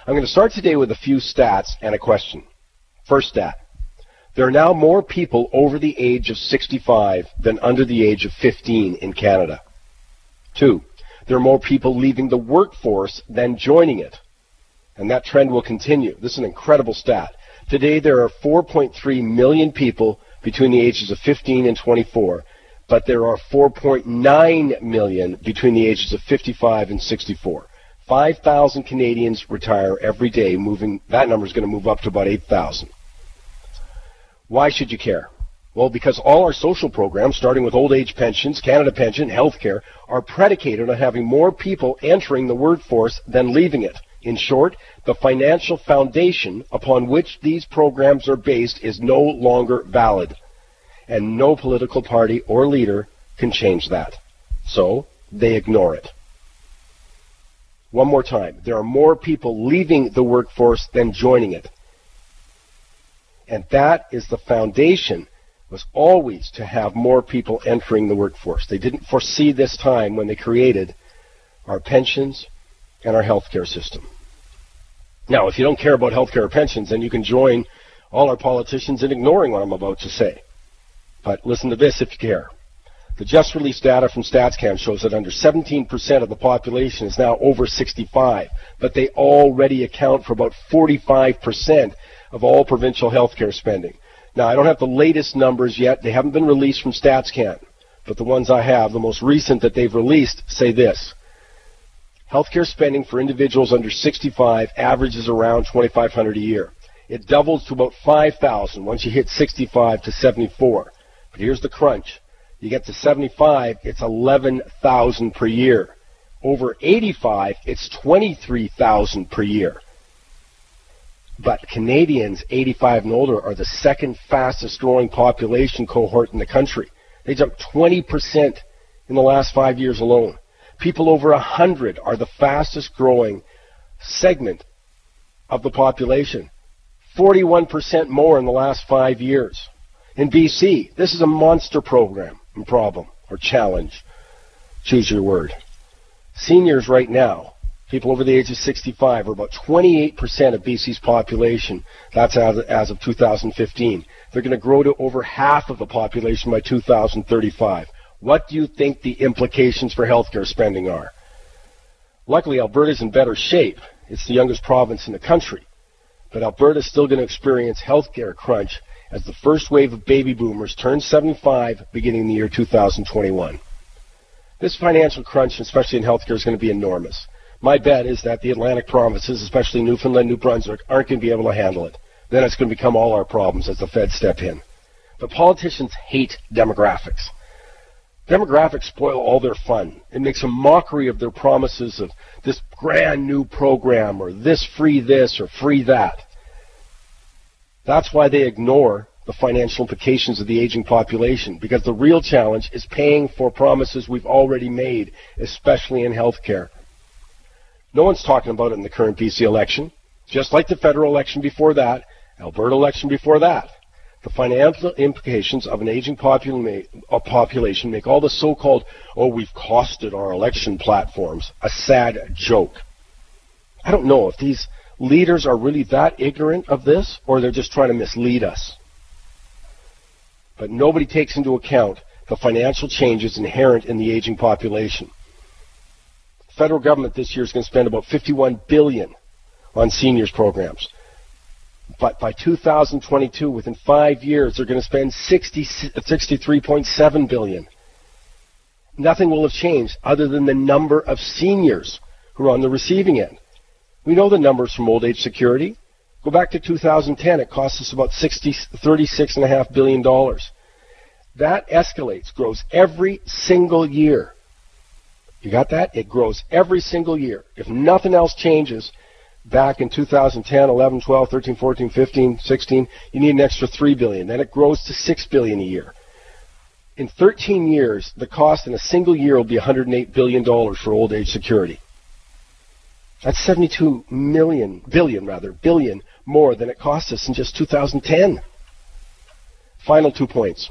I'm going to start today with a few stats and a question. First stat. There are now more people over the age of 65 than under the age of 15 in Canada. 2. There are more people leaving the workforce than joining it. And that trend will continue. This is an incredible stat. Today there are 4.3 million people between the ages of 15 and 24, but there are 4.9 million between the ages of 55 and 64. 5,000 Canadians retire every day, that number is going to move up to about 8,000. Why should you care? Well, because all our social programs, starting with old age pensions, Canada Pension, healthcare, are predicated on having more people entering the workforce than leaving it. In short, the financial foundation upon which these programs are based is no longer valid, and no political party or leader can change that. So, they ignore it. One more time. There are more people leaving the workforce than joining it. And that is the foundation, was always to have more people entering the workforce. They didn't foresee this time when they created our pensions and our healthcare system. Now, if you don't care about healthcare or pensions, then you can join all our politicians in ignoring what I'm about to say. But listen to this if you care. The just released data from StatsCan shows that under 17% of the population is now over 65, but they already account for about 45% of all provincial healthcare spending. Now, I don't have the latest numbers yet. They haven't been released from StatsCan, but the ones I have, the most recent that they've released, say this. Healthcare spending for individuals under 65 averages around $2,500 a year. It doubles to about $5,000 once you hit 65 to 74. But here's the crunch. You get to 75, it's $11,000 per year. Over 85, it's $23,000 per year. But Canadians 85 and older are the second fastest growing population cohort in the country. They jumped 20% in the last 5 years alone. People over 100 are the fastest growing segment of the population. 41% more in the last 5 years. In BC, this is a monster program and problem, or challenge. Choose your word. Seniors right now, people over the age of 65, are about 28% of BC's population. That's as of 2015. They're going to grow to over half of the population by 2035. What do you think the implications for healthcare spending are? Luckily, Alberta's in better shape. It's the youngest province in the country. But Alberta's still going to experience healthcare crunch as the first wave of baby boomers turn 75 beginning in the year 2021. This financial crunch, especially in healthcare, is going to be enormous. My bet is that the Atlantic provinces, especially Newfoundland, New Brunswick, aren't going to be able to handle it. Then it's going to become all our problems as the Fed step in. But politicians hate demographics. Demographics spoil all their fun. It makes a mockery of their promises of this grand new program or this or free that. That's why they ignore the financial implications of the aging population, because the real challenge is paying for promises we've already made, especially in healthcare. No one's talking about it in the current BC election, just like the federal election before that, Alberta election before that. The financial implications of an aging population make all the so-called, we've costed our election platforms, a sad joke. I don't know if these leaders are really that ignorant of this, or they're just trying to mislead us. But nobody takes into account the financial changes inherent in the aging population. The federal government this year is going to spend about $51 billion on seniors programs. But by 2022, within 5 years, they're going to spend $63.7 billion. Nothing will have changed other than the number of seniors who are on the receiving end. We know the numbers from old age security. Go back to 2010, it cost us about $36.5 billion. That escalates, grows every single year. You got that? It grows every single year. If nothing else changes, back in 2010, 11, 12, 13, 14, 15, 16, you need an extra $3 billion. Then it grows to $6 billion a year. In 13 years, the cost in a single year will be $108 billion for old age security. That's $72 billion more than it cost us in just 2010. Final 2 points.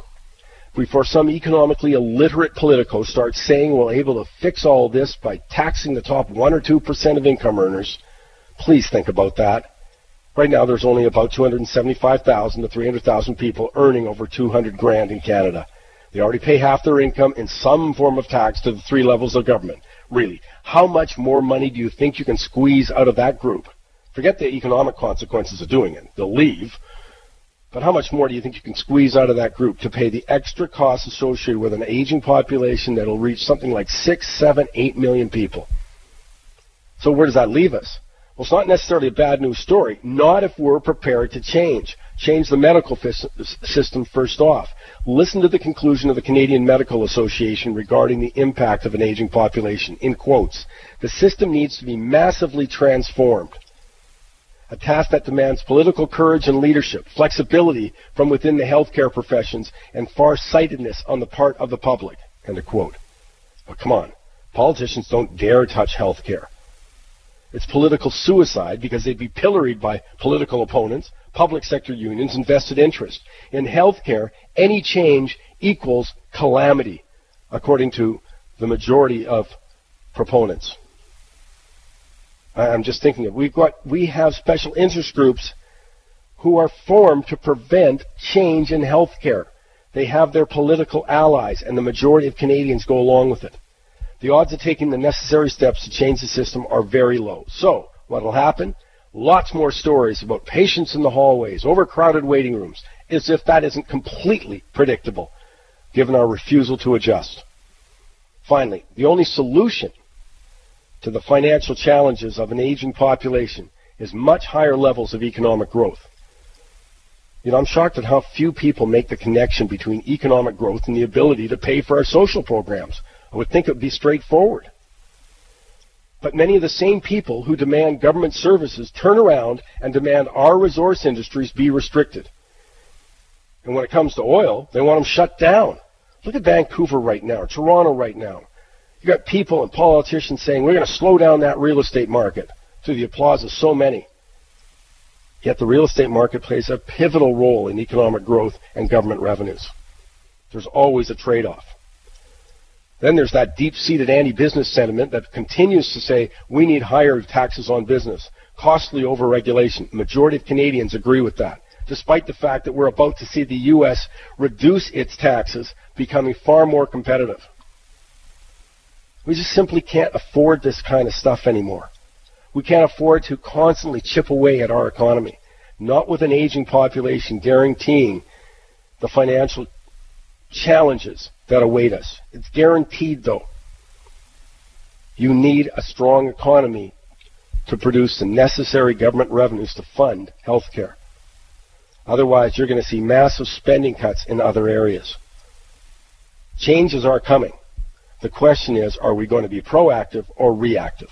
Before some economically illiterate politicos start saying we're able to fix all this by taxing the top 1 or 2% of income earners, Please think about that. Right now, there's only about 275,000 to 300,000 people earning over 200 grand in Canada. They already pay half their income in some form of tax to the three levels of government. Really, how much more money do you think you can squeeze out of that group? Forget the economic consequences of doing it. They'll leave. But how much more do you think you can squeeze out of that group to pay the extra costs associated with an aging population that will reach something like 6, 7, 8 million people? So where does that leave us? Well, it's not necessarily a bad news story, not if we're prepared to change. Change the medical system first off. Listen to the conclusion of the Canadian Medical Association regarding the impact of an aging population. In quotes, the system needs to be massively transformed. A task that demands political courage and leadership, flexibility from within the healthcare professions, and far-sightedness on the part of the public. End of quote. But come on, politicians don't dare touch healthcare. It's political suicide because they'd be pilloried by political opponents, public sector unions, and vested interest. In healthcare, any change equals calamity, according to the majority of proponents. I'm just thinking of, we have special interest groups who are formed to prevent change in healthcare. They have their political allies, and the majority of Canadians go along with it. The odds of taking the necessary steps to change the system are very low. So, what will happen? Lots more stories about patients in the hallways, overcrowded waiting rooms, as if that isn't completely predictable, given our refusal to adjust. Finally, the only solution to the financial challenges of an aging population is much higher levels of economic growth. You know, I'm shocked at how few people make the connection between economic growth and the ability to pay for our social programs. I would think it would be straightforward. But many of the same people who demand government services turn around and demand our resource industries be restricted. And when it comes to oil, they want them shut down. Look at Vancouver right now, or Toronto right now. You got people and politicians saying, we're going to slow down that real estate market, to the applause of so many. Yet the real estate market plays a pivotal role in economic growth and government revenues. There's always a trade-off. Then there's that deep-seated anti-business sentiment that continues to say we need higher taxes on business, costly over-regulation. The majority of Canadians agree with that, despite the fact that we're about to see the U.S. reduce its taxes, becoming far more competitive. We just simply can't afford this kind of stuff anymore. We can't afford to constantly chip away at our economy, not with an aging population guaranteeing the financial challenges that await us. It's guaranteed, though. You need a strong economy to produce the necessary government revenues to fund health care. Otherwise, you're going to see massive spending cuts in other areas. Changes are coming. The question is, are we going to be proactive or reactive?